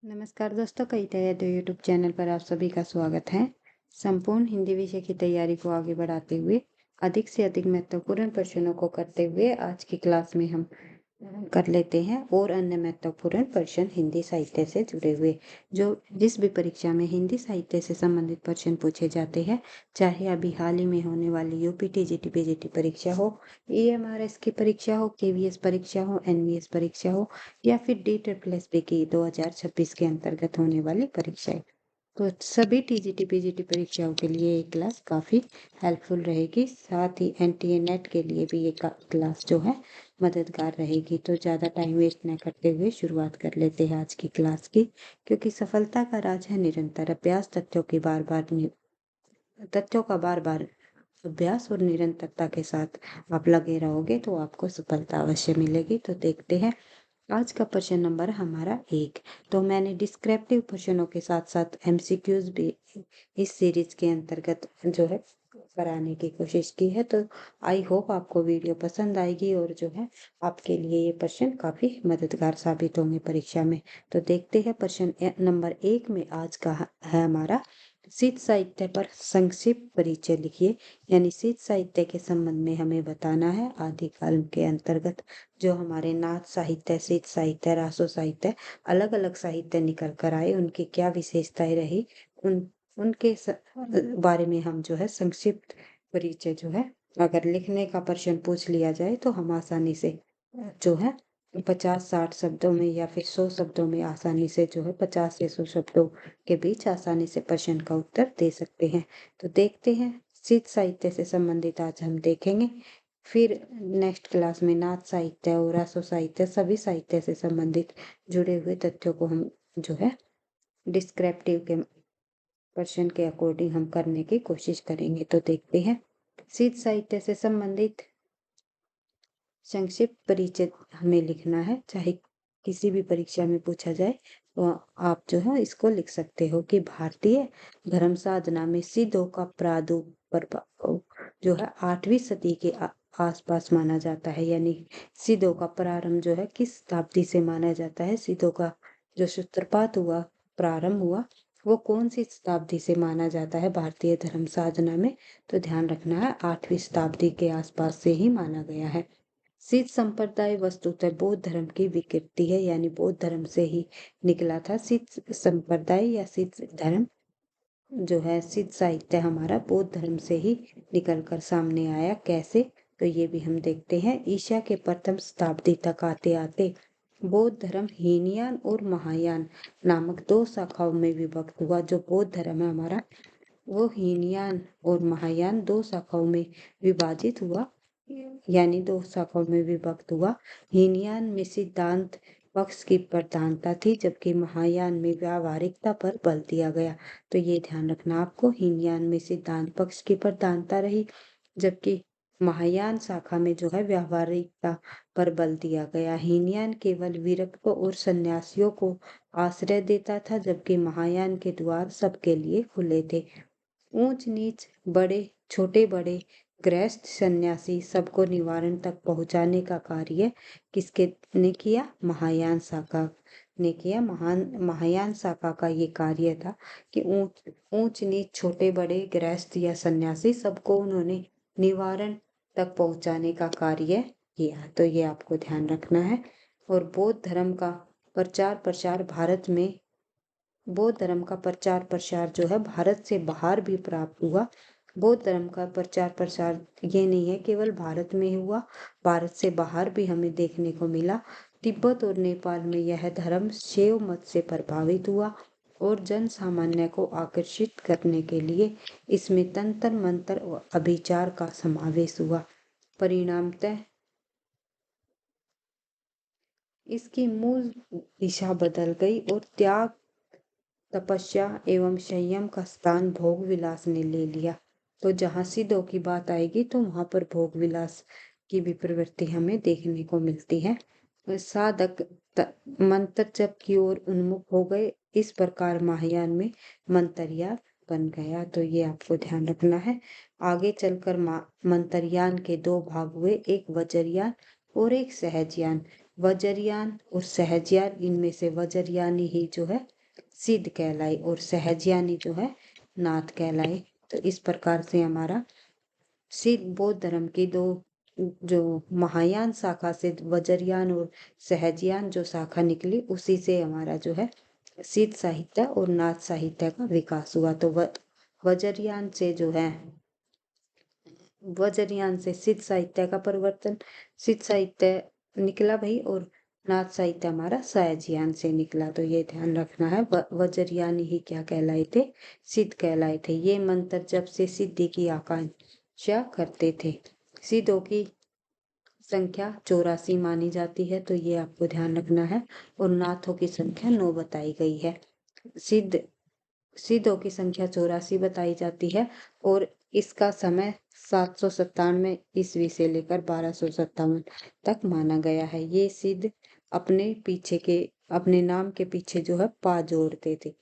नमस्कार दोस्तों, कई तैयारी यूट्यूब चैनल पर आप सभी का स्वागत है। संपूर्ण हिंदी विषय की तैयारी को आगे बढ़ाते हुए अधिक से अधिक महत्वपूर्ण प्रश्नों को करते हुए आज की क्लास में हम कर लेते हैं और अन्य महत्वपूर्ण प्रश्न हिंदी साहित्य से जुड़े हुए। जो जिस भी परीक्षा में हिंदी साहित्य से संबंधित प्रश्न पूछे जाते हैं, चाहे अभी हाल ही में होने वाली यूपीटी जीटी पीजीटी परीक्षा हो, ईएमआरएस की परीक्षा हो, केवीएस परीक्षा हो, एनवीएस परीक्षा हो या फिर डी ट्रिपल एस पी की 2026 के अंतर्गत होने वाली परीक्षाएं, तो सभी टीजीटी पीजीटी परीक्षाओं के लिए ये क्लास काफ़ी हेल्पफुल रहेगी। साथ ही एनटीए नेट के लिए भी ये क्लास जो है मददगार रहेगी। तो ज़्यादा टाइम वेस्ट न करते हुए शुरुआत कर लेते हैं आज की क्लास की, क्योंकि सफलता का राज है निरंतर अभ्यास। तथ्यों का बार बार अभ्यास और निरंतरता के साथ आप लगे रहोगे तो आपको सफलता अवश्य मिलेगी। तो देखते हैं आज का प्रश्न नंबर हमारा 1। तो मैंने डिस्क्रिप्टिव प्रश्नों के साथ साथ एमसीक्यूज भी इस सीरीज के अंतर्गत जो है कराने की कोशिश की है। तो आई होप आपको वीडियो पसंद आएगी और जो है आपके लिए ये प्रश्न काफी मददगार साबित होंगे परीक्षा में। तो देखते हैं प्रश्न नंबर 1 में आज का है हमारा, शीत साहित्य पर संक्षिप्त परिचय लिखिए। यानी शीत साहित्य के संबंध में हमें बताना है। आदिकाल के अंतर्गत जो हमारे नाथ साहित्य, शीत साहित्य, रासो साहित्य, अलग अलग साहित्य निकल कर आए, उनकी क्या विशेषताएं रही, उन उनके बारे में हम जो है संक्षिप्त परिचय जो है, अगर लिखने का प्रश्न पूछ लिया जाए तो हम आसानी से जो है 50-60 शब्दों में या फिर 100 शब्दों में आसानी से जो है 50 से 100 शब्दों के बीच आसानी से प्रश्न का उत्तर दे सकते हैं। तो देखते हैं, शीत साहित्य से संबंधित आज हम देखेंगे। फिर नेक्स्ट क्लास में नाथ साहित्य और रासो साहित्य, सभी साहित्य से संबंधित जुड़े हुए तथ्यों को हम जो है डिस्क्रिप्टिव के प्रश्न के अकॉर्डिंग हम करने की कोशिश करेंगे। तो देखते हैं, शीत साहित्य से संबंधित संक्षिप्त परिचय हमें लिखना है। चाहे किसी भी परीक्षा में पूछा जाए तो आप जो है इसको लिख सकते हो कि भारतीय धर्म साधना में सिद्धों का प्रादुर्भाव जो है 8वीं सदी के आसपास माना जाता है। यानी सिद्धों का प्रारंभ जो है किस शताब्दी से माना जाता है, सिद्धों का जो सूत्रपात हुआ, प्रारंभ हुआ, वो कौन सी शताब्दी से माना जाता है भारतीय धर्म साधना में। तो ध्यान रखना है 8वीं शताब्दी के आसपास से ही माना गया है। सिख संप्रदाय वस्तुतः बौद्ध धर्म की विकृति है, यानी बौद्ध धर्म से ही निकला था सिख संप्रदाय या सिख धर्म जो है। सिख साहित्य हमारा बौद्ध धर्म से ही निकलकर सामने आया। कैसे, तो ये भी हम देखते हैं। ईसा के प्रथम शताब्दी तक आते आते बौद्ध धर्म हीनयान और महायान नामक 2 शाखाओं में विभक्त हुआ। जो बौद्ध धर्म है हमारा, वो हीनयान और महायान 2 शाखाओं में विभाजित हुआ, यानी 2 शाखाओं में विभक्त हुआ। हीनयान में सिद्धांत पक्ष की प्रधानता थी, जबकि महायान में व्यावहारिकता पर बल दिया गया। तो ये ध्यान रखना आपको, हीनयान में सिद्धांत पक्ष की प्रधानता रही, जबकि महायान शाखा में जो है व्यावहारिकता पर बल दिया गया। हीनयान केवल विरक्तों और सन्यासियों को आश्रय देता था, जबकि महायान के द्वार सबके लिए खुले थे। ऊंच नीच, बड़े छोटे बड़े, गृहस्थ सन्यासी, सबको निवारण तक पहुंचाने का कार्य किसके ने किया? महायान शाखा ने किया। महायान शाखा का ये कार्य था कि ऊंच नीच, छोटे बड़े, गृहस्थ या सन्यासी, सबको उन्होंने निवारण तक पहुंचाने का कार्य किया। तो ये आपको ध्यान रखना है। और बौद्ध धर्म का प्रचार प्रसार भारत में, बौद्ध धर्म का प्रचार प्रसार जो है भारत से बाहर भी प्राप्त हुआ। बौद्ध धर्म का प्रचार प्रसार ये नहीं है केवल भारत में हुआ, भारत से बाहर भी हमें देखने को मिला। तिब्बत और नेपाल में यह धर्म शैव मत से प्रभावित हुआ और जन सामान्य को आकर्षित करने के लिए इसमें तंत्र मंत्र और अभिचार का समावेश हुआ। परिणामतः इसकी मूल दिशा बदल गई और त्याग, तपस्या एवं संयम का स्थान भोग विलास ने ले लिया। तो जहाँ सिद्धों की बात आएगी तो वहां पर भोग विलास की भी प्रवृत्ति हमें देखने को मिलती है। साधक मंत्र जप की ओर उन्मुख हो गए। इस प्रकार महायान में मंतरयान बन गया। तो ये आपको ध्यान रखना है। आगे चलकर मंतरयान के 2 भाग हुए, एक वज्रयान और एक सहजयान। वज्रयान और सहजयान, इनमें से वज्रयानी ही जो है सिद्ध कहलाए और सहजयानी जो है नाथ कहलाए। तो इस प्रकार से हमारा सिद्ध बौद्ध धर्म की दो जो महायान शाखा से वज्रयान और सहजयान जो शाखा निकली, उसी से हमारा जो है सिद्ध साहित्य और नाथ साहित्य का विकास हुआ। तो वज्रयान से जो है वज्रयान से सिद्ध साहित्य का परिवर्तन, सिद्ध साहित्य निकला भाई, और नाथ साहित्य हमारा सहजयान से निकला। तो ये ध्यान रखना है, वज्रयानी ही क्या कहलाए थे, सिद्ध कहलाए थे। ये मंत्र जब से सिद्धि की आकांक्षा करते थे। सिद्धों की संख्या 84 मानी जाती है, तो ये आपको ध्यान रखना है, और नाथों की संख्या 9 बताई गई है। सिद्धों की संख्या 84 बताई जाती है, और इसका समय 797 ईस्वी से लेकर 1257 तक माना गया है। ये सिद्ध अपने नाम के पीछे जो है पा जोड़ते थे,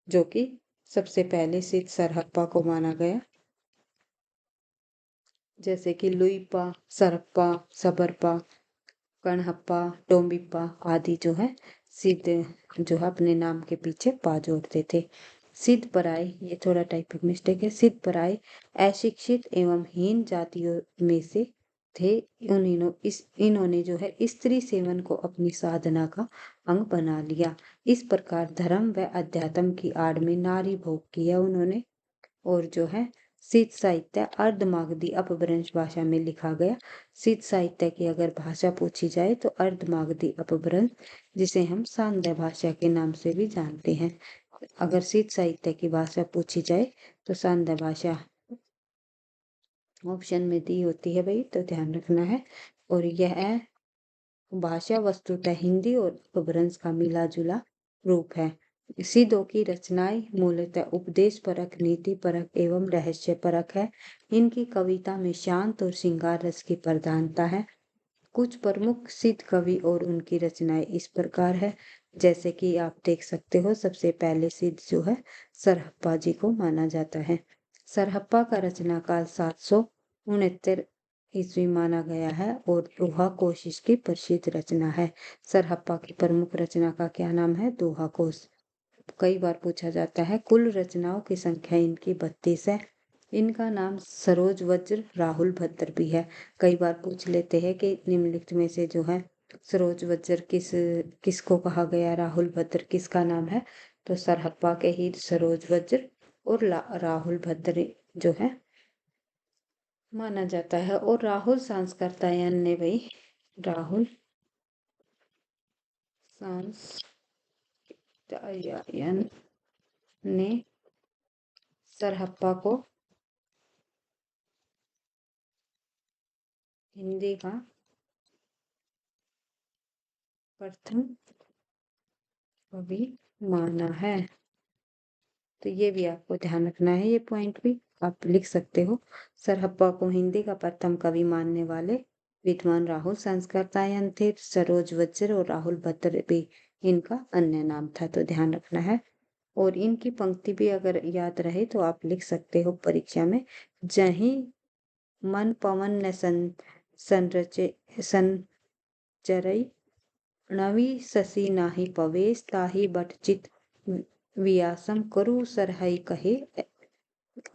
जो कि सबसे पहले सिद्ध सरहप्पा को माना गया, जैसे कि लुइपा, सरप्पा, सबरपा, कणहप्पा, टोम्बिप्पा आदि जो है सिद्ध जो है अपने नाम के पीछे पा जोड़ते थे। सिद्ध पराय, ये थोड़ा टाइपिंग मिस्टेक है, सिद्ध पराय अशिक्षित एवं हीन जातियों में से थे। इन्होंने जो है स्त्री सेवन को अपनी साधना का अंग बना लिया। इस प्रकार धर्म व अध्यात्म की आड़ में नारी भोग किया उन्होंने। और जो है सिद्ध साहित्य अर्धमागधी अपभ्रंश भाषा में लिखा गया। सिद्ध साहित्य की अगर भाषा पूछी जाए तो अर्धमागधी अपभ्रंश, जिसे हम सांध्य भाषा के नाम से भी जानते हैं। अगर सिद्ध साहित्य की भाषा पूछी जाए तो सांध्य भाषा ऑप्शन में दी होती है भाई, तो ध्यान रखना है। और यह भाषा वस्तुतः हिंदी और अपभ्रंश का मिला जुला रूप है। सिद्धों की रचनाएं मूलतः उपदेश परक, नीति परक एवं रहस्य परक है। इनकी कविता में शांत और श्रृंगार रस की प्रधानता है। कुछ प्रमुख सिद्ध कवि और उनकी रचनाएं इस प्रकार है, जैसे कि आप देख सकते हो, सबसे पहले सिद्ध जो है सरहप्पा जी को माना जाता है। सरहप्पा का रचना काल 769 ईस्वी माना गया है, और दोहा कोश इसकी प्रसिद्ध रचना है। सरहप्पा की प्रमुख रचना का क्या नाम है, दोहा कोश। कई बार पूछा जाता है। कुल रचनाओं की संख्या इनकी 32 है। इनका नाम सरोज वज्र, राहुल भद्र भी है। कई बार पूछ लेते हैं कि निम्नलिखित में से जो है सरोज वज्र किसको कहा गया, राहुल भद्र किसका नाम है, तो सरहप्पा के ही सरोज वज्र और राहुल भद्र जो है माना जाता है। और राहुल सांस्कृतायन ने भाई, राहुल सांस्कृतायन ने सरहप्पा को हिंदी का प्रथम कवि माना है। तो ये भी आपको ध्यान रखना है, ये पॉइंट भी आप लिख सकते हो। सरहप्पा को हिंदी का प्रथम कवि मानने वाले विद्वान राहुल सांस्कृतायन थे। सरोज वज्र और राहुल भद्र भी इनका अन्य नाम था, तो ध्यान रखना है। और इनकी पंक्ति भी अगर याद रहे तो आप लिख सकते हो परीक्षा में, जहीं मन पवन न संचरई, नवी ससी नाही पवेश, ताही बट चित वियासम करु सरहई कहे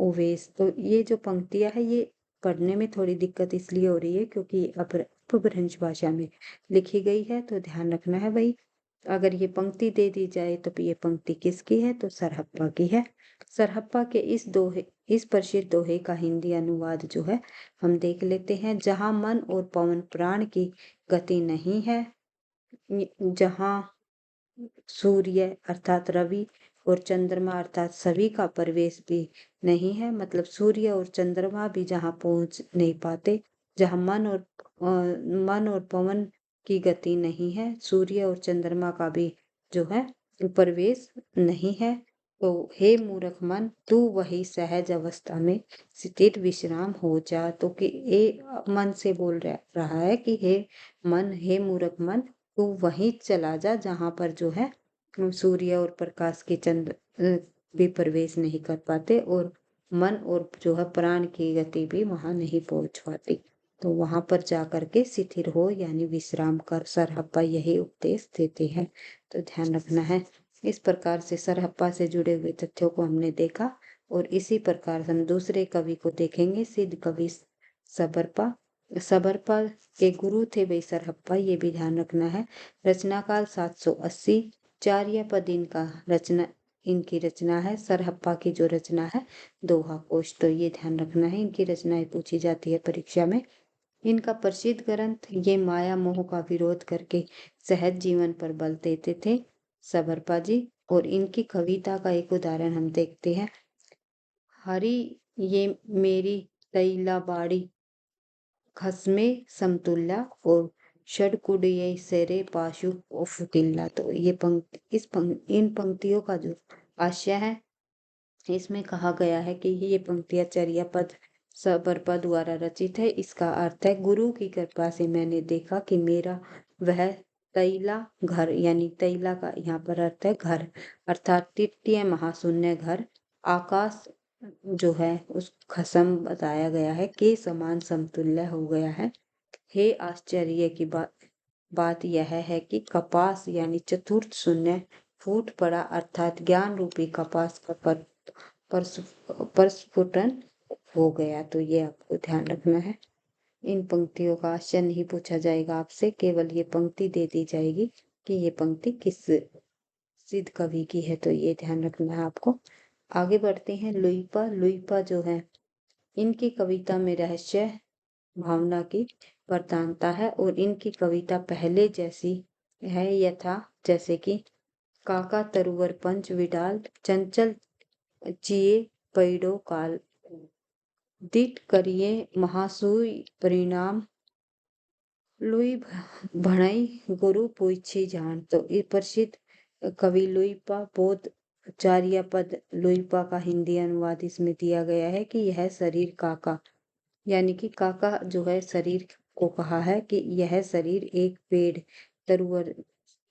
ओवेश। तो ये जो पंक्तियां है, ये पढ़ने में थोड़ी दिक्कत इसलिए हो रही है क्योंकि अपभ्रंश भाषा में लिखी गई है। तो ध्यान रखना है भाई, अगर ये पंक्ति दे दी जाए तो ये पंक्ति किसकी है, तो सरहप्पा की है। सरहप्पा के इस प्रसिद्ध दोहे का हिंदी अनुवाद जो है हम देख लेते हैं। जहाँ मन और पवन प्राण की गति नहीं है, जहाँ सूर्य अर्थात रवि और चंद्रमा अर्थात सभी का प्रवेश भी नहीं है, मतलब सूर्य और चंद्रमा भी जहाँ पहुंच नहीं पाते, जहाँ मन और पवन की गति नहीं है, सूर्य और चंद्रमा का भी जो है प्रवेश नहीं है, तो हे मूर्ख मन, तू वही सहज अवस्था में स्थिर विश्राम हो जा। तो कि ये मन से बोल रहा है कि हे मन, हे मूर्ख मन, तू वहीं चला जा जहां पर जो है सूर्य और प्रकाश के चंद्र भी प्रवेश नहीं कर पाते, और मन और जो है प्राण की गति भी वहां नहीं पहुंच पाती। तो वहां पर जा करके शिथिल हो यानी विश्राम कर। सरहप्पा यही उपदेश देते हैं, तो ध्यान रखना है। इस प्रकार से सरहप्पा से जुड़े हुए तथ्यों को हमने देखा और इसी प्रकार हम दूसरे कवि को देखेंगे, सिद्ध कवि सबरपा। सबरपा के गुरु थे भाई सरहप्पा, ये भी ध्यान रखना है। रचनाकाल 780, चार्य पद इनकी रचना है। सरहप्पा की जो रचना है दोहा कोश, तो ये ध्यान रखना है, इनकी रचनाएं पूछी जाती है परीक्षा में। इनका प्रसिद्ध ग्रंथ ये माया मोह का विरोध करके सहज जीवन पर बल देते थे सबरपा जी। और इनकी कविता का एक उदाहरण हम देखते हैं। हरि ये मेरी तैला बाड़ी खसमे समतुल्ला और षडकुडीय सेरे पाशु फुटिल्ला। तो ये इन पंक्तियों का जो आशय है, इसमें कहा गया है कि ये पंक्तियां चर्या पद सबरपा द्वारा रचित है। इसका अर्थ है, गुरु की कृपा से मैंने देखा कि मेरा वह तैला घर, यानी तैला का यहाँ पर अर्थ है घर, अर्थात तृतीय महाशून्य घर, आकाश जो है उस खसम बताया गया है के समान समतुल्य हो गया है। हे आश्चर्य की बात यह है कि कपास यानी चतुर्थ शून्य फूट पड़ा, अर्थात ज्ञान रूपी कपास का प्रस्फुटन हो गया। तो ये आपको ध्यान रखना है। इन पंक्तियों का आशय नहीं पूछा जाएगा आपसे, केवल ये पंक्ति दे दी जाएगी कि ये पंक्ति किस सिद्ध कवि की है, तो ये ध्यान रखना है आपको। आगे बढ़ते हैं। लुइपा। लुइपा जो है, इनकी कविता में रहस्य भावना की प्रधानता है और इनकी कविता पहले जैसी है यथा, जैसे कि काका तरुवर पंच विडाल चंचल जिए पैडो काल दिट करिए महासुई परिणाम लुई भणई गुरु पूछी जान। तो ये प्रसिद्ध कवि लुइपा बोध चार्य पद लुइपा का हिंदी अनुवाद इसमें दिया गया है कि यह शरीर काका, यानी कि काका जो है शरीर को कहा है कि यह शरीर एक पेड़ तरुवर,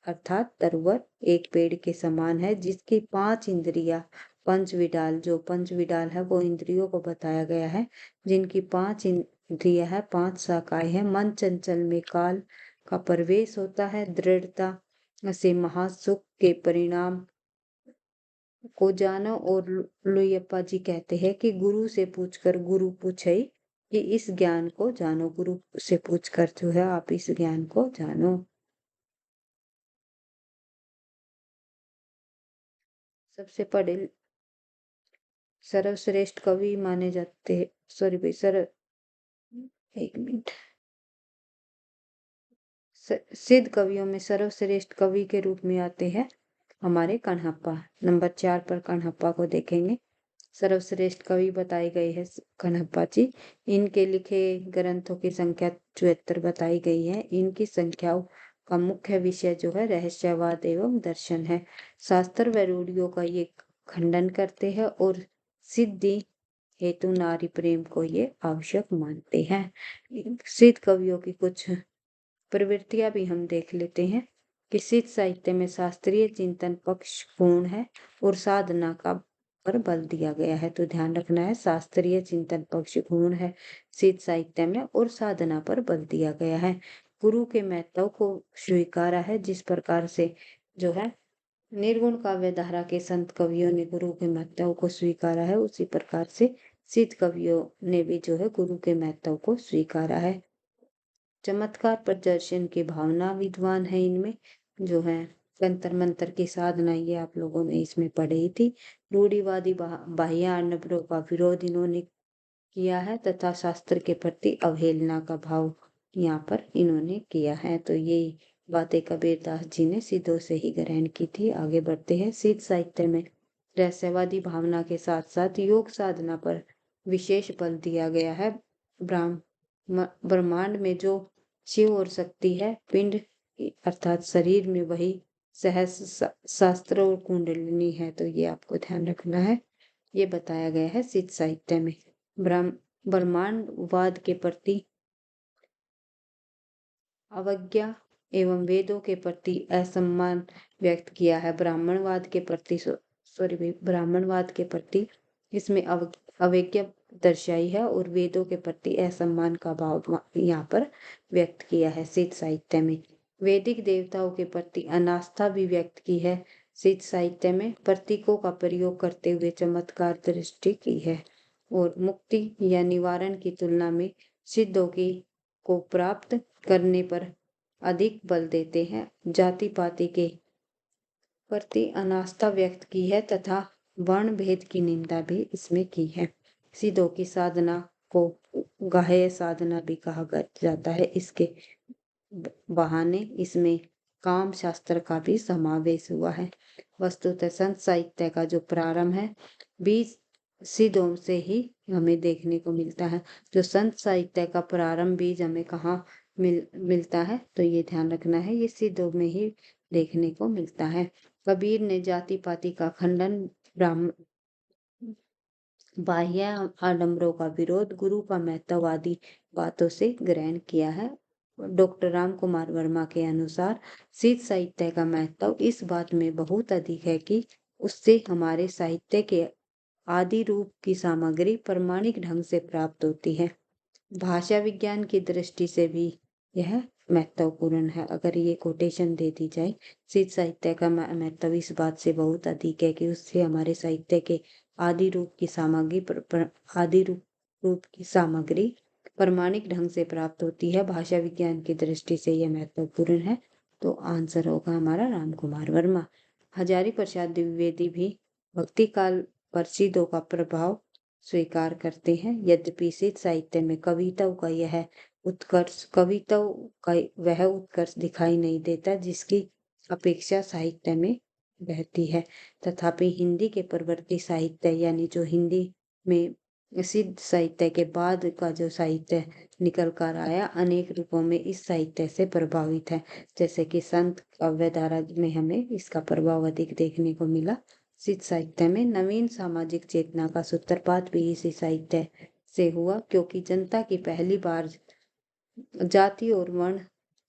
अर्थात तरुवर एक पेड़ के समान है, जिसकी 5 इंद्रियां पंच विडाल, जो पंच विडाल है वो इंद्रियों को बताया गया है, जिनकी 5 इंद्रियां है, 5 शाखाएं हैं। मन चंचल में काल का प्रवेश होता है, दृढ़ता से महासुख के परिणाम को जानो। और लुयप्पा जी कहते हैं कि गुरु से पूछकर गुरु पूछे कि इस ज्ञान को जानो, गुरु से पूछकर जो है आप इस ज्ञान को जानो। सबसे पढ़े सर्वश्रेष्ठ कवि माने जाते हैं, सॉरी भाई सर, एक मिनट, सिद्ध कवियों में सर्वश्रेष्ठ कवि के रूप में आते हैं हमारे कण्हप्पा। नंबर 4 पर कण्हप्पा को देखेंगे। सर्वश्रेष्ठ कवि बताए गए हैं कण्हप्पा जी। इनके लिखे ग्रंथों की संख्या 74 बताई गई है। इनकी संख्याओं का मुख्य विषय जो है रहस्यवाद एवं दर्शन है। शास्त्र व रूढ़ियों का ये खंडन करते हैं और सिद्धि हेतु नारी प्रेम को ये आवश्यक मानते हैं। सिद्ध कवियों की कुछ प्रवृत्तियां भी हम देख लेते हैं कि सिद्ध साहित्य में शास्त्रीय चिंतन पक्ष पूर्ण है और साधना का पर बल दिया गया है। तो ध्यान रखना है, शास्त्रीय चिंतन पक्ष पूर्ण है सिद्ध साहित्य में और साधना पर बल दिया गया है। गुरु के महत्व को स्वीकारा है, जिस प्रकार से जो है निर्गुण काव्य धारा के संत कवियों ने गुरु के महत्व को स्वीकारा है, उसी प्रकार से सिद्ध कवियों ने भी जो है गुरु के महत्व को स्वीकारा है। चमत्कार प्रदर्शन की भावना विद्वान है इनमें, जो है तंत्र मंत्र की साधना, ये आप लोगों ने इसमें पढ़ी थी। रूढ़िवादी बाह्य आडंबरों का विरोध इन्होंने किया है तथा शास्त्र के प्रति अवहेलना का भाव यहाँ पर इन्होंने किया है। तो ये बातें कबीरदास जी ने सिद्धों से ही ग्रहण की थी। आगे बढ़ते हैं। सिद्ध साहित्य में रहस्यवादी भावना के साथ साथ योग साधना पर विशेष बल दिया गया है। ब्रह्मांड में जो शिव और शक्ति है, पिंड अर्थात शरीर में वही सहस्र शास्त्र और कुंडलिनी है। तो ये आपको ध्यान रखना है, ये बताया गया है सिद्ध साहित्य में। ब्रह्मांडवाद के प्रति अवज्ञा एवं वेदों के प्रति असम्मान व्यक्त किया है। ब्राह्मणवाद के प्रति इसमें अवज्ञा दर्शाई है और वेदों के प्रति असम्मान का भाव यहाँ पर व्यक्त किया है सिद्ध साहित्य में। वैदिक देवताओं के प्रति अनास्था भी व्यक्त की है सिद्ध साहित्य में। प्रतीकों का प्रयोग करते हुए चमत्कार दृष्टि की है और मुक्ति या निवारण की तुलना में सिद्धों की को प्राप्त करने पर अधिक बल देते हैं। जाति पाति के प्रति अनास्था व्यक्त की है तथा वर्ण भेद की निंदा भी इसमें की है। सिद्धों की साधना को गाह्य साधना भी कहा जाता है। इसके बहाने इसमें काम शास्त्र का भी समावेश हुआ है। वस्तुतः संत साहित्य का जो प्रारंभ है बीज सिद्धों से ही हमें देखने को मिलता है। जो संत साहित्य का प्रारंभ बीज हमें कहाँ मिलता है तो ये ध्यान रखना है, ये सिद्धों में ही देखने को मिलता है। कबीर ने जाति पाति का खंडन, ब्राह्मण बाह्य आडंबरों का विरोध, गुरु का महत्व आदि बातों से ग्रहण किया है। डॉक्टर राम कुमार वर्मा के अनुसार सिद्ध साहित्य का महत्व इस बात में बहुत अधिक है कि उससे हमारे साहित्य के आदि रूप की सामग्री प्रमाणिक ढंग से प्राप्त होती है। भाषा विज्ञान की दृष्टि से भी यह महत्वपूर्ण है। अगर ये कोटेशन दे दी जाए, सिद्ध साहित्य का महत्व इस बात से बहुत अधिक है कि उससे हमारे साहित्य के आदि रूप की सामग्री आदि रूप की सामग्री प्रमाणिक ढंग से प्राप्त होती है। भाषा विज्ञान की दृष्टि से यह महत्वपूर्ण है। तो आंसर होगा हमारा राम कुमार वर्मा। हजारी प्रसाद द्विवेदी भी भक्ति काल पर सिद्धों का प्रभाव स्वीकार करते हैं। यद्यपि सिद्ध साहित्य में कविताओं का वह उत्कर्ष दिखाई नहीं देता जिसकी अपेक्षा साहित्य में रहती है। तथापि हिंदी के परवर्ती साहित्य यानी जो हिंदी में सिद्ध साहित्य के बाद का जो साहित्य निकल कर आया अनेक रूपों में इस साहित्य से प्रभावित है। जैसे कि संत काव्य धारा में हमें इसका प्रभाव अधिक देखने को मिला। सिद्ध साहित्य में नवीन सामाजिक चेतना का सूत्रपात भी इसी साहित्य से हुआ, क्योंकि जनता की पहली बार जाति और वर्ण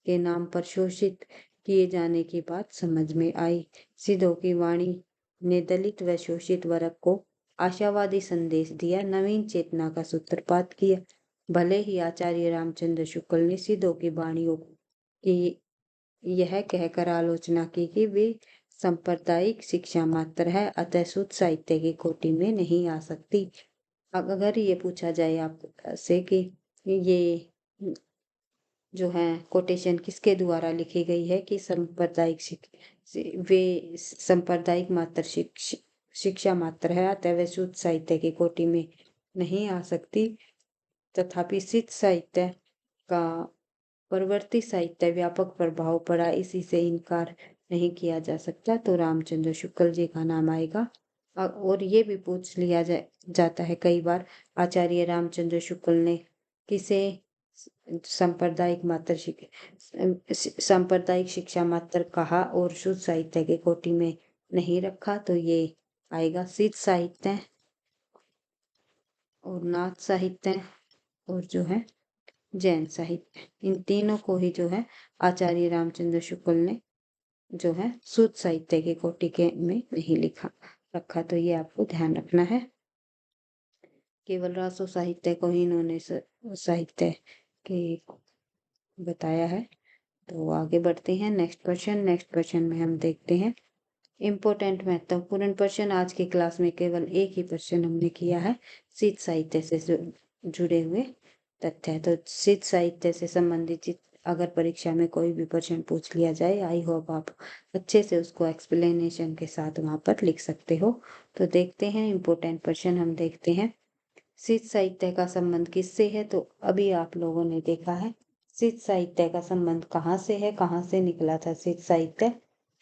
के नाम पर शोषित किए जाने की बात समझ में आई। सिद्धों की वाणी ने दलित व शोषित वर्ग को आशावादी संदेश दिया, नवीन चेतना का सूत्रपात किया। भले ही आचार्य रामचंद्र शुक्ल ने सिद्धों की वाणियों की यह कहकर आलोचना की कि वे सांप्रदायिक शिक्षा मात्र है, अतः शुद्ध साहित्य की कोटि में नहीं आ सकती। अगर ये पूछा जाए आपसे कि ये जो है कोटेशन किसके द्वारा लिखी गई है कि सांप्रदायिक मात्र शिक्षा मात्र है, अतः वे शुद्ध साहित्य की कोटि में नहीं आ सकती। तथापि सिद्ध साहित्य का परवर्ती साहित्य व्यापक प्रभाव पड़ा, इसी से इनकार नहीं किया जा सकता। तो रामचंद्र शुक्ल जी का नाम आएगा। और ये भी पूछ लिया जाता है कई बार, आचार्य रामचंद्र शुक्ल ने किसे सांप्रदायिक शिक्षा मात्र कहा और शुद्ध साहित्य के कोटि में नहीं रखा। तो ये आएगा सिद्ध साहित्य और नाथ साहित्य और जो है जैन साहित्य। इन तीनों को ही जो है आचार्य रामचंद्र शुक्ल ने जो है शुद्ध साहित्य के कोटि के में नहीं रखा। तो ये आपको ध्यान रखना है। केवल रासो साहित्य को ही इन्होंने साहित्य के बताया है। तो आगे बढ़ते हैं नेक्स्ट क्वेश्चन में हम देखते हैं इम्पोर्टेंट महत्वपूर्ण प्रश्न। आज की क्लास में केवल एक ही प्रश्न हमने किया है सिद्ध साहित्य से जुड़े हुए तथ्य है। तो सिद्ध साहित्य से संबंधित अगर परीक्षा में कोई भी प्रश्न पूछ लिया जाए, आई होप आप अच्छे से उसको एक्सप्लेनेशन के साथ वहां पर लिख सकते हो। तो देखते हैं इम्पोर्टेंट प्रश्न हम देखते हैं सिद्ध साहित्य का संबंध किससे है। तो अभी आप लोगों ने देखा है सिद्ध साहित्य का संबंध कहाँ से है, कहाँ से निकला था सिद्ध साहित्य।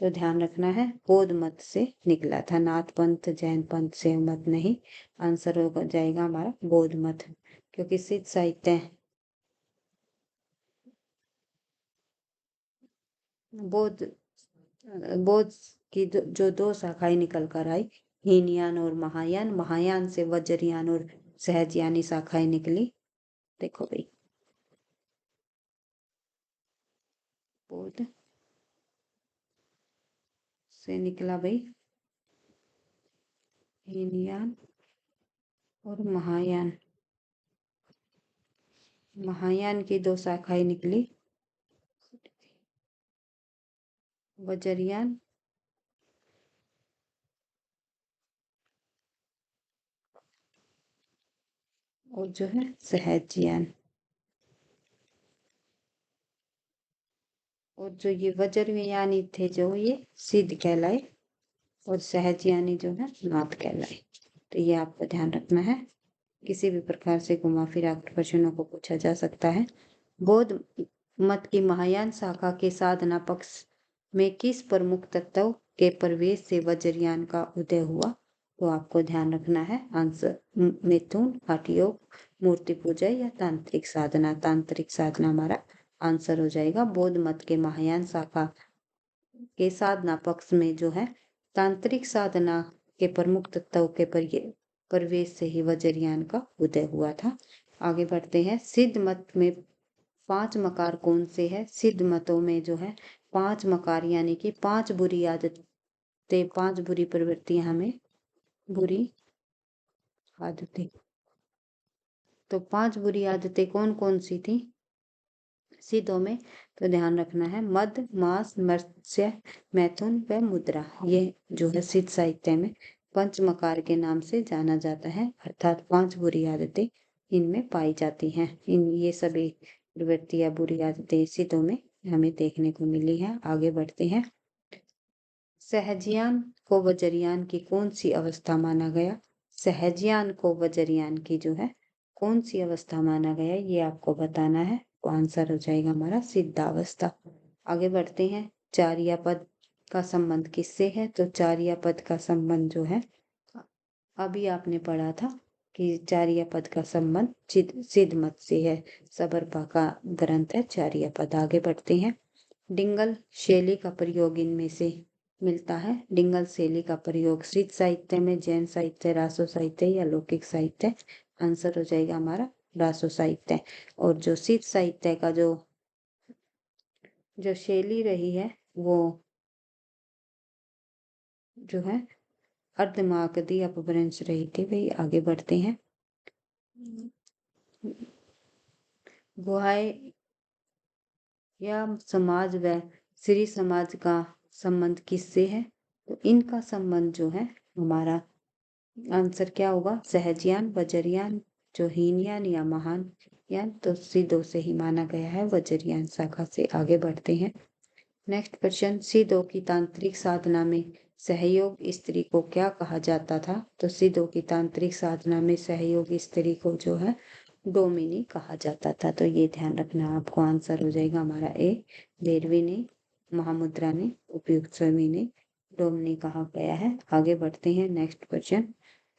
तो ध्यान रखना है बौद्ध मत से निकला था, नाथ पंथ जैन पंथ से मत नहीं। आंसर हो जाएगा हमारा बौद्ध मत, क्योंकि सिद्ध साहित्य बौद्ध बौद्ध की जो दो शाखाएं निकल कर आई, हीनयान और महायान। महायान से वज्रयान और सहजयानी शाखाएं निकली। देखो भाई बौद्ध से निकला भाई हीनयान और महायान। महायान की 2 शाखाएं निकली, वज्रयान और जो है सहजयान। और जो ये वज्रयानी थे जो ये सिद्ध कहलाए और सहजयानी जो है नाथ कहलाए। तो ये आपको ध्यान रखना है। किसी भी प्रकार से घुमा फिरा कर प्रश्नों को पूछा जा सकता है। बौद्ध मत की महायान शाखा के साधना पक्ष में किस प्रमुख तत्व के प्रवेश से वज्रयान का उदय हुआ? तो आपको ध्यान रखना है। आंसर मिथुन, हठ योग, मूर्ति पूजा या तांत्रिक साधना। तांत्रिक साधना हमारा आंसर हो जाएगा। बौद्ध मत के महायान शाखा के साधना पक्ष में जो है तांत्रिक साधना के प्रमुख तत्व के प्रवेश से ही वज्रयान का उदय हुआ था। आगे बढ़ते हैं। सिद्ध मत में 5 मकार कौन से है? सिद्ध मतों में जो है 5 मकार यानी कि 5 बुरी आदतें, 5 बुरी प्रवृत्तियां हमें बुरी आदतें। तो 5 बुरी आदतें कौन कौन सी थी सिद्धों में? तो ध्यान रखना है। मद, मांस, मत्स्य, मैथुन व मुद्रा। ये जो है सिद्ध साहित्य में पंचमकार के नाम से जाना जाता है, अर्थात 5 बुरी आदतें इनमें पाई जाती हैं। ये सभी प्रवृत्तियां, बुरी आदतें सिद्धों में हमें देखने को मिली है। आगे बढ़ते हैं। सहजयान को वज्रयान की कौन सी अवस्था माना गया? सहजयान को वज्रयान की जो है कौन सी अवस्था माना गया, ये आपको बताना है। तो आंसर हो जाएगा हमारा सिद्धावस्था। आगे बढ़ते हैं। चार्या पद का संबंध किससे है? तो चार्या पद का संबंध जो है अभी आपने पढ़ा था कि चार्या पद का संबंध सिद्ध मत से है। सबरपा का ग्रंथ है चार्या पद। आगे बढ़ते हैं। डिंगल शैली का प्रयोग इनमें से मिलता है। डिंगल शैली का प्रयोग सिद्ध साहित्य में, जैन साहित्य, रासो साहित्य या लौकिक साहित्य। आंसर हो जाएगा हमारा रासो साहित्य। और जो सिद्ध साहित्य का जो शैली रही है वो जो है अर्धमागधी अपभ्रंश रही थी। वही आगे बढ़ते हैं। गुहाएं या समाज व श्री समाज का संबंध किससे है? तो इनका संबंध जो है हमारा आंसर क्या होगा? सहजयान, वज्रयान, जो हीनयान या महान यान, तो सिद्धों से ही माना गया है, वज्रयान शाखा से। आगे बढ़ते हैं। Next question. सिद्धों की तांत्रिक साधना में सहयोग स्त्री को क्या कहा जाता था? तो सिद्धों की तांत्रिक साधना में सहयोग स्त्री को जो है डोमिनी कहा जाता था। तो ये ध्यान रखना आपको। आंसर हो जाएगा हमारा ए। भैरवी ने, महामुद्रा ने, उपयुक्त स्वामी ने डोमिनी कहा गया है। आगे बढ़ते हैं। Next question.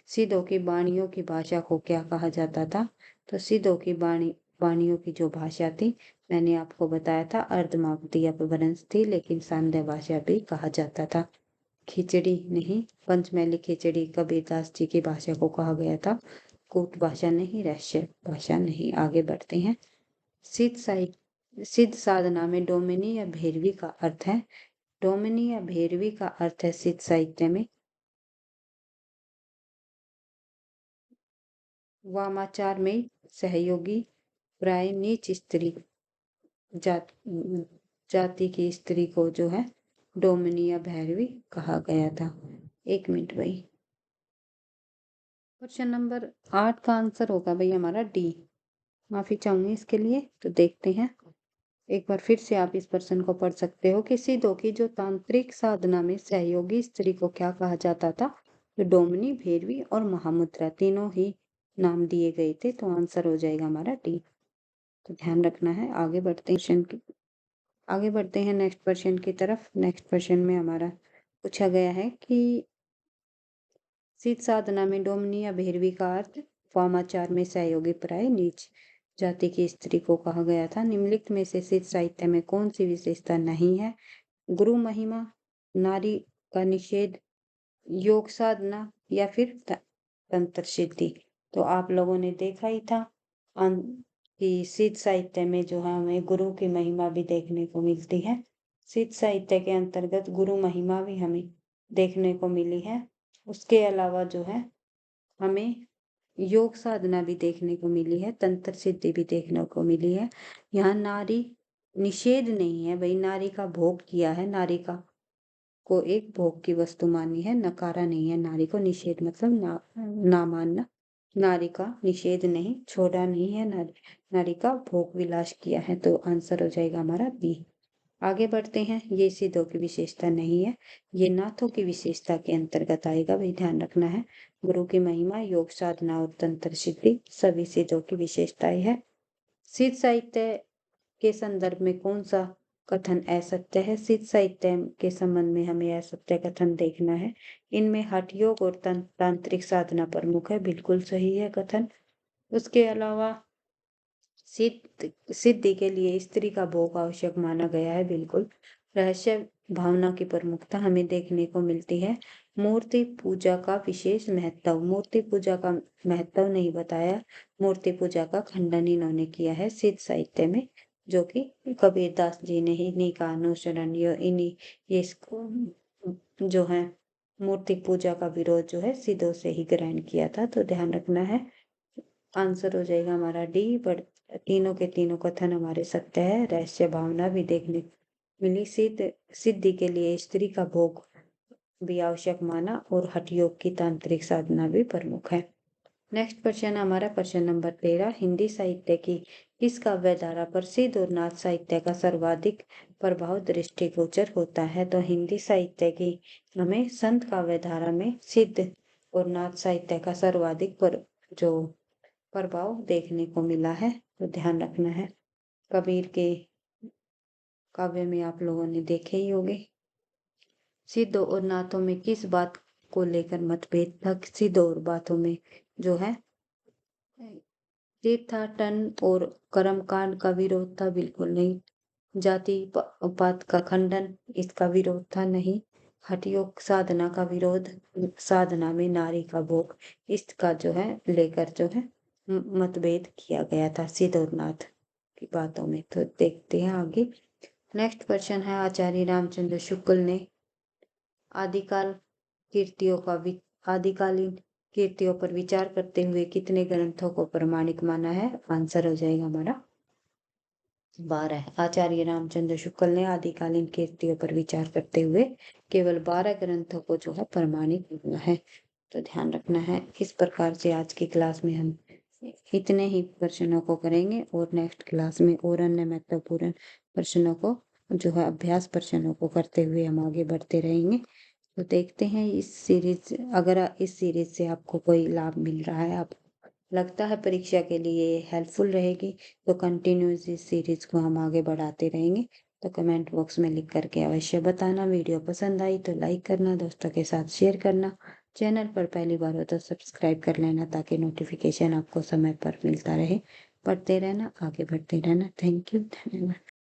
सिद्धों की वाणियों की भाषा को क्या कहा जाता था? तो सिद्धों की वाणियों की जो भाषा थी, मैंने आपको बताया था अर्धमागधी अपभ्रंश थी, लेकिन सांध्य भाषा भी कहा जाता था। खिचड़ी नहीं, पंचमैली खिचड़ी कबीरदास जी की भाषा को कहा गया था। कूट भाषा नहीं, रहस्य भाषा नहीं। आगे बढ़ते हैं। सिद्ध साधना में डोमिनी या भैरवी का अर्थ है। डोमिनी या भैरवी का अर्थ है सिद्ध साहित्य में वामाचार में सहयोगी, प्राय नीच स्त्री जात जाति की स्त्री को जो है डोमिनी या भैरवी कहा गया था। 1 मिनट भाई। क्वेश्चन नंबर 8 का आंसर होगा भाई हमारा डी। माफी चाहूंगी इसके लिए। तो देखते हैं एक बार फिर से, आप इस प्रश्न को पढ़ सकते हो कि सिद्धों की जो तांत्रिक साधना में सहयोगी स्त्री को क्या कहा जाता था? तो डोमिनी, भैरवी और महामुद्रा तीनों ही नाम दिए गए थे। तो आंसर हो जाएगा हमारा डी। तो ध्यान रखना है। आगे बढ़ते हैं नेक्स्ट क्वेश्चन की तरफ। नेक्स्ट क्वेश्चन में हमारा पूछा गया है कि सिद्ध साधना में डोमिनी या भैरवी का अर्थ वामाचार में सहयोगी, प्राय नीच जाति की स्त्री को कहा गया था। निम्नलिखित में से सिद्ध साहित्य में कौन सी विशेषता नहीं है? गुरु महिमा, नारी का निषेध, योग साधना या फिर तंत्र सिद्धि। तो आप लोगों ने देखा ही था कि सिद्ध साहित्य में जो है हमें गुरु की महिमा भी देखने को मिलती है। सिद्ध साहित्य के अंतर्गत गुरु महिमा भी हमें देखने को मिली है। उसके अलावा जो है हमें योग साधना भी देखने को मिली है, तंत्र सिद्धि भी देखने को मिली है। यहाँ नारी निषेध नहीं है, भाई नारी का भोग किया है, नारी का को एक भोग की वस्तु मानी है, नकारा नहीं है नारी को। निषेध मतलब ना मानना, नारी का निषेध नहीं, छोड़ा नहीं है, नारी का भोग विलास किया है। तो आंसर हो जाएगा हमारा बी। आगे बढ़ते हैं। ये सिद्धों की विशेषता नहीं है, ये नाथों की विशेषता के अंतर्गत आएगा, भाई ध्यान रखना है। गुरु की महिमा, योग साधना और तंत्र सिद्धि सभी सिद्धों की विशेषताएं है। सिद्ध साहित्य के संदर्भ में कौन सा कथन असत्य है? सिद्ध साहित्य के संबंध में हमें असत्य कथन देखना है। इनमें हठ योग और तांत्रिक साधना प्रमुख है, बिल्कुल सही है कथन। उसके अलावा सिद्धि के लिए स्त्री का भोग आवश्यक माना गया है, बिल्कुल। रहस्य भावना की प्रमुखता हमें देखने को मिलती है। मूर्ति पूजा का विशेष महत्व, मूर्ति पूजा का महत्व नहीं बताया, मूर्ति पूजा का खंडन इन्होंने किया है सिद्ध साहित्य में, जो कि कबीरदास जी ने ही इन्हीं का अनुसरण इन्हीं ये इसको जो है मूर्ति पूजा का विरोध जो है सिद्धों से ही ग्रहण किया था। तो ध्यान रखना है, आंसर हो जाएगा हमारा डी। बट तीनों के तीनों कथन हमारे सत्य है। रहस्य भावना भी देखने मिली, सिद्धि के लिए स्त्री का भोग भी आवश्यक माना और हठ योग की तांत्रिक साधना भी प्रमुख है। नेक्स्ट क्वेश्चन हमारा प्रश्न नंबर 13। हिंदी साहित्य की किस काव्य धारा पर सिद्ध और नाथ साहित्य का सर्वाधिक प्रभाव दृष्टिगोचर होता है? तो हिंदी साहित्य की हमें संत काव्य धारा में सिद्ध और नाथ साहित्य का सर्वाधिक जो प्रभाव देखने को मिला है। तो ध्यान रखना है, कबीर के काव्य में आप लोगों ने देखे ही होंगे। सिद्धों और नाथों में किस बात को लेकर मतभेद था? सिद्धों और बातों में जो है तीर्थाटन और कर्मकांड का विरोध था, बिल्कुल नहीं। जाति पात का खंडन, इसका विरोध था, नहीं। हठ योग साधना का विरोध, साधना में नारी का भोग, इसका जो है लेकर जो है मतभेद किया गया था सिद्ध और नाथ की बातों में। तो देखते हैं आगे। नेक्स्ट क्वेश्चन है, आचार्य रामचंद्र शुक्ल ने आदिकाल कीर्तियों का आदिकालीन कीर्तियों पर विचार करते हुए कितने ग्रंथों को प्रमाणिक माना है? आंसर हो जाएगा हमारा 12। आचार्य रामचंद्र शुक्ल ने आदिकालीन कीर्तियों पर विचार करते हुए केवल 12 ग्रंथों को जो है प्रमाणिक माना है। तो ध्यान रखना है। इस प्रकार से आज की क्लास में हम इतने ही प्रश्नों को करेंगे और नेक्स्ट क्लास में और अन्य महत्वपूर्ण प्रश्नों को जो है अभ्यास प्रश्नों को करते हुए हम आगे बढ़ते रहेंगे। तो देखते हैं इस सीरीज, अगर इस सीरीज से आपको कोई लाभ मिल रहा है, आप लगता है परीक्षा के लिए हेल्पफुल रहेगी, तो कंटिन्यूस इस सीरीज को हम आगे बढ़ाते रहेंगे। तो कमेंट बॉक्स में लिख करके अवश्य बताना। वीडियो पसंद आई तो लाइक करना, दोस्तों के साथ शेयर करना। चैनल पर पहली बार हो तो सब्सक्राइब कर लेना, ताकि नोटिफिकेशन आपको समय पर मिलता रहे। पढ़ते रहना, आगे बढ़ते रहना। थैंक यू, धन्यवाद।